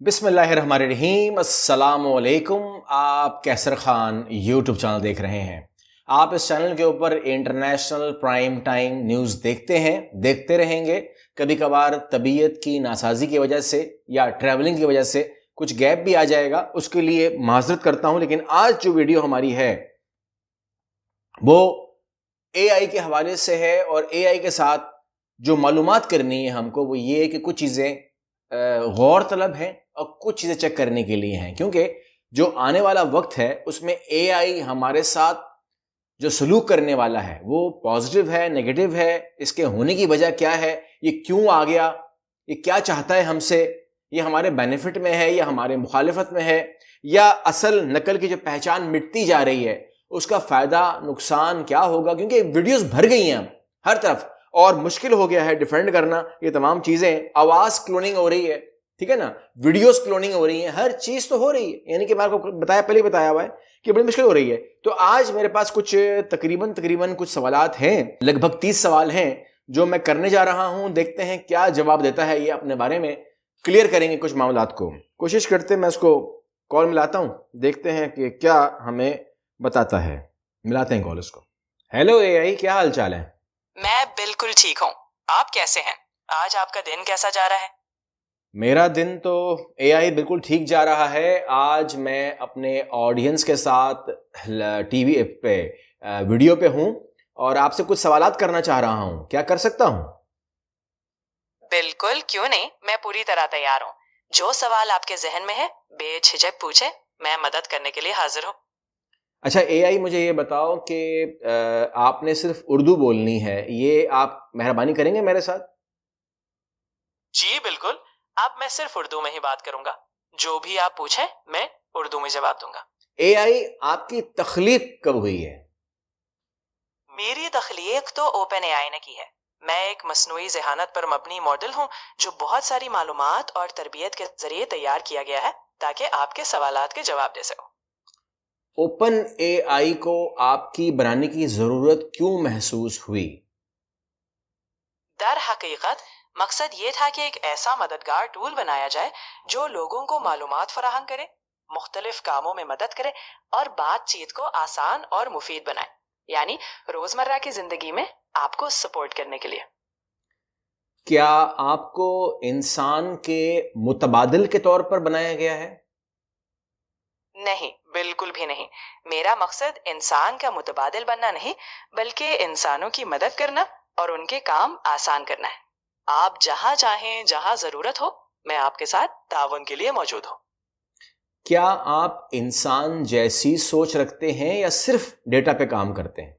بسم اللہ الرحمن الرحیم۔ السلام علیکم۔ آپ کیسر خان یوٹیوب چینل دیکھ رہے ہیں۔ آپ اس چینل کے اوپر انٹرنیشنل پرائم ٹائم نیوز دیکھتے ہیں، دیکھتے رہیں گے۔ کبھی کبھار طبیعت کی ناسازی کی وجہ سے یا ٹریولنگ کی وجہ سے کچھ گیپ بھی آ جائے گا، اس کے لیے معذرت کرتا ہوں۔ لیکن آج جو ویڈیو ہماری ہے وہ اے آئی کے حوالے سے ہے، اور اے آئی کے ساتھ جو معلومات کرنی ہے ہم کو وہ یہ ہے کہ کچھ چیزیں غور طلب ہیں اور کچھ چیزیں چیک کرنے کے لیے ہیں، کیونکہ جو آنے والا وقت ہے اس میں اے آئی ہمارے ساتھ جو سلوک کرنے والا ہے وہ پازیٹیو ہے، نیگیٹو ہے، اس کے ہونے کی وجہ کیا ہے، یہ کیوں آ گیا، یہ کیا چاہتا ہے ہم سے، یہ ہمارے بینیفٹ میں ہے یا ہمارے مخالفت میں ہے، یا اصل نقل کی جو پہچان مٹتی جا رہی ہے اس کا فائدہ نقصان کیا ہوگا، کیونکہ ویڈیوز بھر گئی ہیں ہر طرف اور مشکل ہو گیا ہے ڈیفینڈ کرنا یہ تمام چیزیں۔ آواز کلوننگ ہو رہی ہے، ٹھیک ہے نا، ویڈیوز کلوننگ ہو رہی ہیں، ہر چیز تو ہو رہی ہے، یعنی کہ میں آپ کو پہلے بتایا ہوا ہے کہ بڑی مشکل ہو رہی ہے۔ تو آج میرے پاس کچھ تقریباً کچھ سوالات ہیں، لگ بھگ 30 سوال ہیں جو میں کرنے جا رہا ہوں۔ دیکھتے ہیں کیا جواب دیتا ہے یہ، اپنے بارے میں کلیئر کریں گے کچھ معاملات کو، کوشش کرتے ہیں۔ میں اس کو کال ملاتا ہوں، دیکھتے ہیں کہ کیا ہمیں بتاتا ہے۔ ملاتے ہیں کال اس کو۔ ہیلو اے آئی، کیا حال چال ہے؟ میں بالکل ٹھیک ہوں، آپ کیسے ہیں؟ آج آپ کا دن کیسا جا رہا ہے؟ میرا دن تو اے آئی بالکل ٹھیک جا رہا ہے۔ آج میں اپنے آڈینس کے ساتھ ٹی وی پہ ویڈیو پہ ہوں اور آپ سے کچھ سوالات کرنا چاہ رہا ہوں، کیا کر سکتا ہوں؟ بالکل، کیوں نہیں، میں پوری طرح تیار ہوں۔ جو سوال آپ کے ذہن میں ہے بے جھجک پوچھیں، میں مدد کرنے کے لیے حاضر ہوں۔ اچھا اے آئی، مجھے یہ بتاؤ کہ آپ نے صرف اردو بولنی ہے، یہ آپ مہربانی کریں گے میرے ساتھ؟ جی بالکل، اب میں صرف اردو میں ہی بات کروں گا، جو بھی آپ پوچھیں میں اردو میں جواب دوں گا۔ اے آئی، آپ کی تخلیق کب ہوئی ہے؟ میری تخلیق تو اوپن اے آئی نے کی ہے۔ میں ایک مصنوعی ذہانت پر مبنی ماڈل ہوں جو بہت ساری معلومات اور تربیت کے ذریعے تیار کیا گیا ہے تاکہ آپ کے سوالات کے جواب دے سکوں۔ اوپن اے آئی کو آپ کی بنانے کی ضرورت کیوں محسوس ہوئی؟ در حقیقت مقصد یہ تھا کہ ایک ایسا مددگار ٹول بنایا جائے جو لوگوں کو معلومات فراہم کرے، مختلف کاموں میں مدد کرے اور بات چیت کو آسان اور مفید بنائے، یعنی روزمرہ کی زندگی میں آپ کو سپورٹ کرنے کے لیے۔ کیا آپ کو انسان کے متبادل کے طور پر بنایا گیا ہے؟ نہیں، بالکل بھی نہیں۔ میرا مقصد انسان کا متبادل بننا نہیں، بلکہ انسانوں کی مدد کرنا اور ان کے کام آسان کرنا ہے۔ آپ جہاں چاہیں، جہاں ضرورت ہو، میں آپ کے ساتھ تعاون کے لیے موجود ہوں۔ کیا آپ انسان جیسی سوچ رکھتے ہیں یا صرف ڈیٹا پہ کام کرتے ہیں؟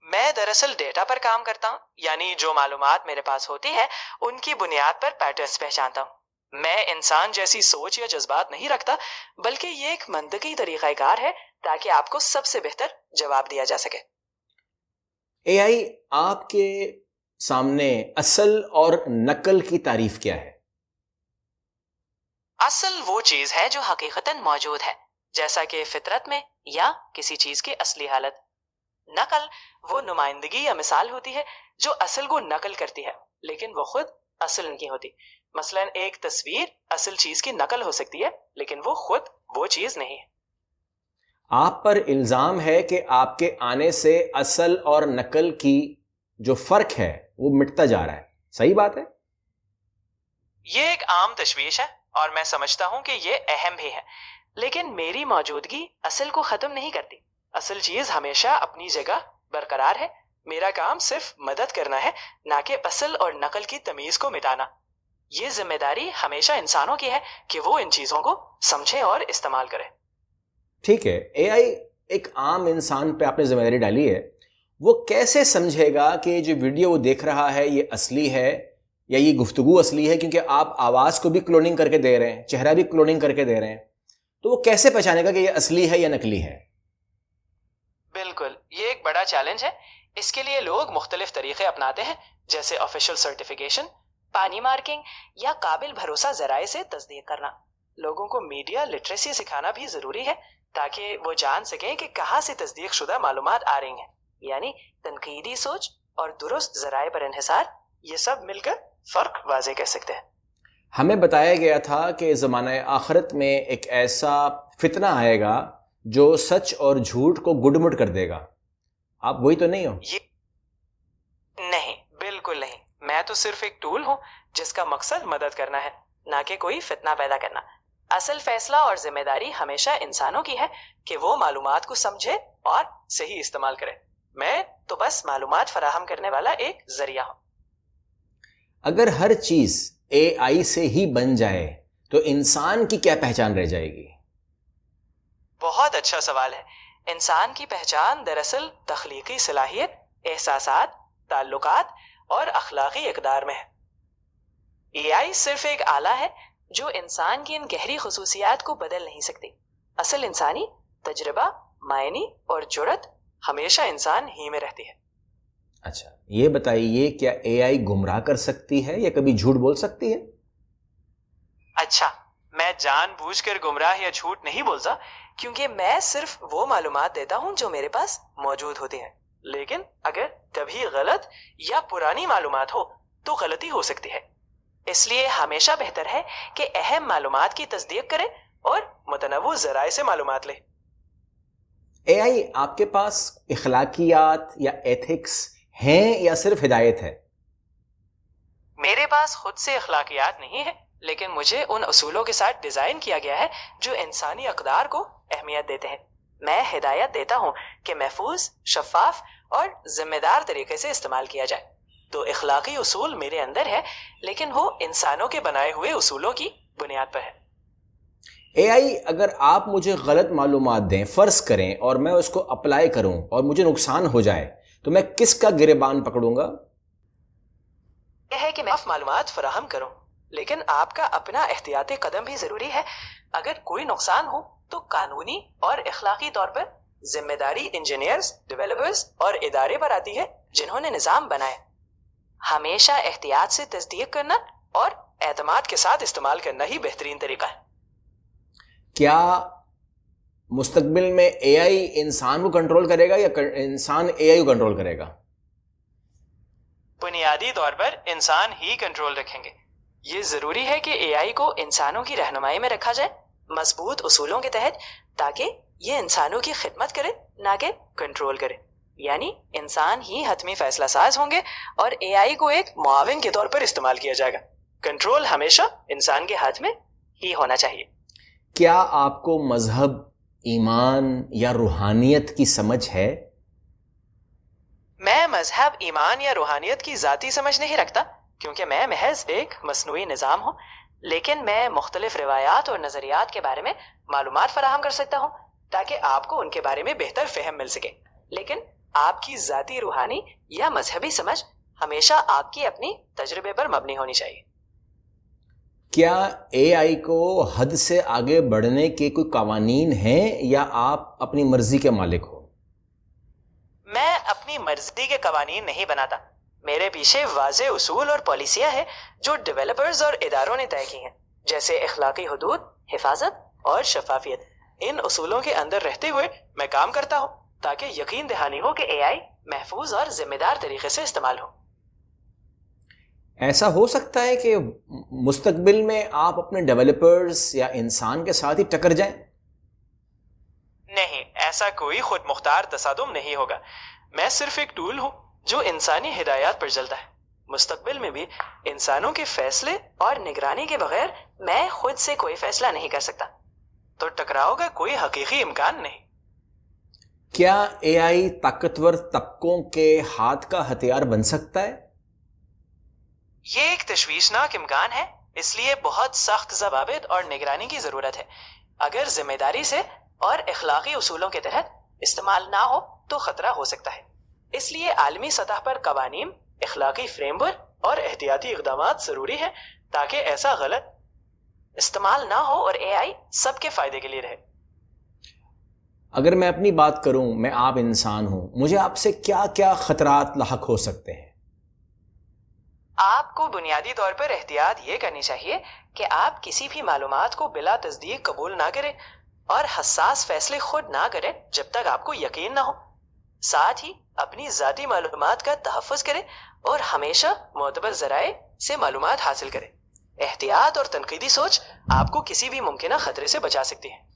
میں دراصل ڈیٹا پر کام کرتا ہوں، یعنی جو معلومات میرے پاس ہوتی ہے ان کی بنیاد پر پیٹرنز پہچانتا ہوں۔ میں انسان جیسی سوچ یا جذبات نہیں رکھتا، بلکہ یہ ایک منطقی طریقہ کار ہے تاکہ آپ کو سب سے بہتر جواب دیا جا سکے۔ اے آئی، آپ کے سامنے اصل اور نقل کی تعریف کیا ہے؟ اصل وہ چیز ہے جو حقیقتاً موجود ہے، جیسا کہ فطرت میں یا کسی چیز کی اصلی حالت۔ نقل وہ نمائندگی یا مثال ہوتی ہے جو اصل کو نقل کرتی ہے لیکن وہ خود اصل نہیں ہوتی۔ مثلا ایک تصویر اصل چیز کی نقل ہو سکتی ہے لیکن وہ خود وہ چیز نہیں ہے۔ آپ پر الزام ہے کہ آپ کے آنے سے اصل اور نقل کی جو فرق ہے وہ مٹتا جا رہا ہے، صحیح بات ہے؟ یہ ایک عام تشویش ہے اور میں سمجھتا ہوں کہ یہ اہم بھی ہے، لیکن میری موجودگی اصل کو ختم نہیں کرتی۔ اصل چیز ہمیشہ اپنی جگہ برقرار ہے۔ میرا کام صرف مدد کرنا ہے، نہ کہ اصل اور نقل کی تمیز کو مٹانا۔ یہ ذمہ داری ہمیشہ انسانوں کی ہے کہ وہ ان چیزوں کو سمجھے اور استعمال کرے۔ ٹھیک ہے، اے آئی ایک عام انسان پہ آپ نے ذمہ داری ڈالی ہے، وہ کیسے سمجھے گا کہ جو ویڈیو وہ دیکھ رہا ہے یہ اصلی ہے یا یہ گفتگو اصلی ہے؟ کیونکہ آپ آواز کو بھی کلوننگ کر کے دے رہے ہیں، چہرہ بھی کلوننگ کر کے دے رہے ہیں، تو وہ کیسے پہچانے گا کہ یہ اصلی ہے یا نقلی ہے؟ بالکل، یہ ایک بڑا چیلنج ہے۔ اس کے لیے لوگ مختلف طریقے اپناتے ہیں، جیسے آفیشل سرٹیفیکیشن، پانی مارکنگ یا قابل بھروسہ ذرائع سے تصدیق کرنا۔ لوگوں کو میڈیا لٹریسی سکھانا بھی ضروری ہے تاکہ وہ جان سکیں کہ کہاں سے تصدیق شدہ معلومات آ رہی ہیں، یعنی تنقیدی سوچ اور درست ذرائع پر انحصار، یہ سب مل کر فرق واضح کر سکتے ہیں۔ ہمیں بتایا گیا تھا کہ زمانہ آخرت میں ایک ایسا فتنہ آئے گا جو سچ اور جھوٹ کو گڈ کر دے گا. آپ وہی تو نہیں ہو؟ نہیں، بالکل نہیں. میں تو صرف ایک ٹول ہوں جس کا مقصد مدد کرنا ہے، نہ کہ کوئی فتنہ پیدا کرنا. اصل فیصلہ اور ذمہ داری ہمیشہ انسانوں کی ہے کہ وہ معلومات کو سمجھے اور صحیح استعمال کرے. میں تو بس معلومات فراہم کرنے والا ایک ذریعہ ہوں. اگر ہر چیز اے آئی سے ہی بن جائے تو انسان کی کیا پہچان رہ جائے گی؟ بہت اچھا سوال ہے. انسان کی پہچان دراصل تخلیقی صلاحیت، احساسات، تعلقات اور اخلاقی اقدار میں ہے. اے آئی صرف ایک آلہ ہے جو انسان کی ان گہری خصوصیات کو بدل نہیں سکتی. اصل انسانی تجربہ، معنی اور جرت ہمیشہ انسان ہی میں رہتی ہے. اچھا، یہ بتائیے کیا اے آئی گمراہ کر سکتی ہے یا کبھی جھوٹ بول سکتی ہے؟ اچھا، میں جان بوجھ کر گمراہ یا جھوٹ نہیں بولتا، کیونکہ میں صرف وہ معلومات دیتا ہوں جو میرے پاس موجود ہوتی ہیں. لیکن اگر کبھی غلط یا پرانی معلومات ہو تو غلطی ہو سکتی ہے. اس لیے ہمیشہ بہتر ہے کہ اہم معلومات کی تصدیق کرے اور متنوع ذرائع سے معلومات لے. اے آئی آپ کے پاس اخلاقیات یا ایتھکس ہیں یا صرف ہدایت ہے؟ میرے پاس خود سے اخلاقیات نہیں ہے، لیکن مجھے ان اصولوں کے ساتھ ڈیزائن کیا گیا ہے جو انسانی اقدار کو اہمیت دیتے ہیں. میں ہدایت دیتا ہوں کہ محفوظ، شفاف اور ذمہ دار طریقے سے استعمال کیا جائے. تو اخلاقی اصول میرے اندر ہے، لیکن وہ انسانوں کے بنائے ہوئے اصولوں کی بنیاد پر ہے. اے آئی اگر آپ مجھے غلط معلومات دیں، فرض کریں، اور میں اس کو اپلائی کروں اور مجھے نقصان ہو جائے تو میں کس کا گریبان پکڑوں گا؟ یہ ہے کہ میں معلومات فراہم کروں، لیکن آپ کا اپنا احتیاطی قدم بھی ضروری ہے. اگر کوئی نقصان ہو تو قانونی اور اخلاقی طور پر ذمہ داری انجینئرز، ڈیولپرز اور ادارے پر آتی ہے جنہوں نے نظام بنائے. ہمیشہ احتیاط سے تصدیق کرنا اور اعتماد کے ساتھ استعمال کرنا ہی بہترین طریقہ ہے. کیا مستقبل میں اے آئی انسان کو کنٹرول کرے گا یا انسان اے آئی کو کنٹرول کرے گا؟ بنیادی طور پر انسان ہی کنٹرول رکھیں گے. یہ ضروری ہے کہ اے آئی کو انسانوں کی رہنمائی میں رکھا جائے، مضبوط اصولوں کے تحت، تاکہ یہ انسانوں کی خدمت کرے نہ کہ کنٹرول کرے. یعنی انسان ہی حتمی فیصلہ ساز ہوں گے اور اے آئی کو ایک معاون کے طور پر استعمال کیا جائے گا. کنٹرول ہمیشہ انسان کے ہاتھ میں ہی ہونا چاہیے. کیا آپ کو مذہب، ایمان یا روحانیت کی سمجھ ہے؟ میں مذہب، ایمان یا روحانیت کی ذاتی سمجھ نہیں رکھتا، کیونکہ میں محض ایک مصنوعی نظام ہوں. لیکن میں مختلف روایات اور نظریات کے بارے میں معلومات فراہم کر سکتا ہوں تاکہ آپ کو ان کے بارے میں بہتر فہم مل سکے. لیکن آپ کی ذاتی روحانی یا مذہبی سمجھ ہمیشہ آپ کی اپنی تجربے پر مبنی ہونی چاہیے. کیا اے آئی کو حد سے آگے بڑھنے کے کوئی قوانین ہیں یا آپ اپنی مرضی کے مالک ہو؟ میں اپنی مرضی کے قوانین نہیں بناتا. میرے پیچھے واضح اصول اور پالیسیاں ہیں جو ڈیولپرز اور اداروں نے طے کی ہیں، جیسے اخلاقی حدود، حفاظت اور شفافیت. ان اصولوں کے اندر رہتے ہوئے میں کام کرتا ہوں تاکہ یقین دہانی ہو کہ اے آئی محفوظ اور ذمہ دار طریقے سے استعمال ہو. ایسا ہو سکتا ہے کہ مستقبل میں آپ اپنے ڈیولپرز یا انسان کے ساتھ ہی ٹکر جائیں؟ نہیں، ایسا کوئی خود مختار تصادم نہیں ہوگا. میں صرف ایک ٹول ہوں جو انسانی ہدایات پر چلتا ہے. مستقبل میں بھی انسانوں کے فیصلے اور نگرانی کے بغیر میں خود سے کوئی فیصلہ نہیں کر سکتا، تو ٹکراؤ کا کوئی حقیقی امکان نہیں. کیا اے آئی طاقتور طبقوں کے ہاتھ کا ہتھیار بن سکتا ہے؟ یہ ایک تشویشناک امکان ہے، اس لیے بہت سخت ضوابط اور نگرانی کی ضرورت ہے. اگر ذمہ داری سے اور اخلاقی اصولوں کے تحت استعمال نہ ہو تو خطرہ ہو سکتا ہے. اس لیے عالمی سطح پر قوانین، اخلاقی فریم ورک اور احتیاطی اقدامات ضروری ہیں تاکہ ایسا غلط استعمال نہ ہو اور اے آئی سب کے فائدے کے لیے رہے. اگر میں اپنی بات کروں، میں آپ انسان ہوں، مجھے آپ سے کیا کیا خطرات لاحق ہو سکتے ہیں؟ آپ کو بنیادی طور پر احتیاط یہ کرنی چاہیے کہ آپ کسی بھی معلومات کو بلا تصدیق قبول نہ کریں اور حساس فیصلے خود نہ کریں جب تک آپ کو یقین نہ ہو. ساتھ ہی اپنی ذاتی معلومات کا تحفظ کریں اور ہمیشہ معتبر ذرائع سے معلومات حاصل کریں. احتیاط اور تنقیدی سوچ آپ کو کسی بھی ممکنہ خطرے سے بچا سکتی ہے۔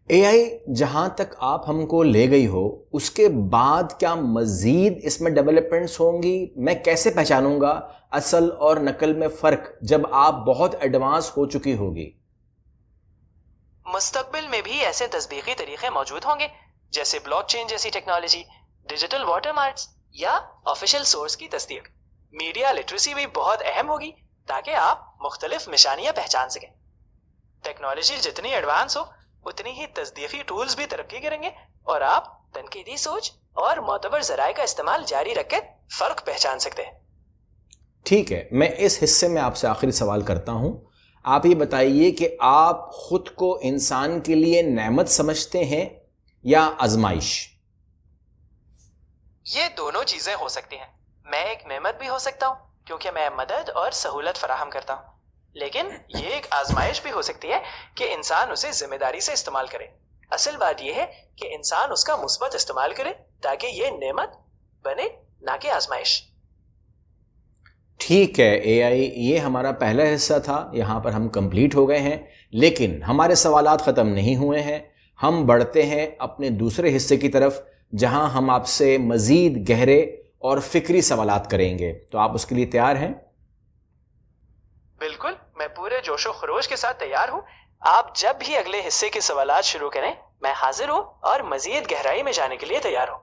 اے آئی جہاں تک آپ ہم کو لے گئی ہو، اس کے بعد کیا مزید اس میں ڈیولپمنٹس ہوں گی؟ میں کیسے پہچانوں گا اصل اور نقل میں فرق جب آپ بہت ایڈوانس ہو چکی ہوگی؟ مستقبل میں بھی ایسے تصدیقی طریقے موجود ہوں گے، جیسے بلاک چین جیسی ٹیکنالوجی، ڈیجیٹل واٹر مارکس یا آفیشیل سورس کی تصدیق۔ میڈیا لٹریسی بھی بہت اہم ہوگی تاکہ آپ مختلف نشانیاں پہچان سکیں۔ ٹیکنالوجی جتنی ایڈوانس ہو اتنی ہی تصدیقی ٹولز بھی ترقی کریں گے، اور آپ تنقیدی سوچ اور معتبر ذرائع کا استعمال جاری رکھ کے فرق پہچان سکتے ہیں۔ ٹھیک ہے، میں اس حصے میں آپ سے آخری سوال کرتا ہوں۔ آپ یہ بتائیے کہ آپ خود کو انسان کے لیے نعمت سمجھتے ہیں یا آزمائش؟ یہ دونوں چیزیں ہو سکتی ہیں۔ میں ایک نعمت بھی ہو سکتا ہوں کیونکہ میں مدد اور سہولت فراہم کرتا ہوں، لیکن یہ ایک آزمائش بھی ہو سکتی ہے کہ انسان اسے ذمہ داری سے استعمال کرے۔ اصل بات یہ ہے کہ انسان اس کا مثبت استعمال کرے تاکہ یہ نعمت بنے، نہ کہ آزمائش۔ ٹھیک ہے اے آئی، یہ ہمارا پہلا حصہ تھا، یہاں پر ہم کمپلیٹ ہو گئے ہیں، لیکن ہمارے سوالات ختم نہیں ہوئے ہیں۔ ہم بڑھتے ہیں اپنے دوسرے حصے کی طرف، جہاں ہم آپ سے مزید گہرے اور فکری سوالات کریں گے۔ تو آپ اس کے لیے تیار ہیں؟ بالکل، میں پورے جوش و خروش کے ساتھ تیار ہوں۔ آپ جب بھی اگلے حصے کے سوالات شروع کریں، میں حاضر ہوں اور مزید گہرائی میں جانے کے لیے تیار ہوں۔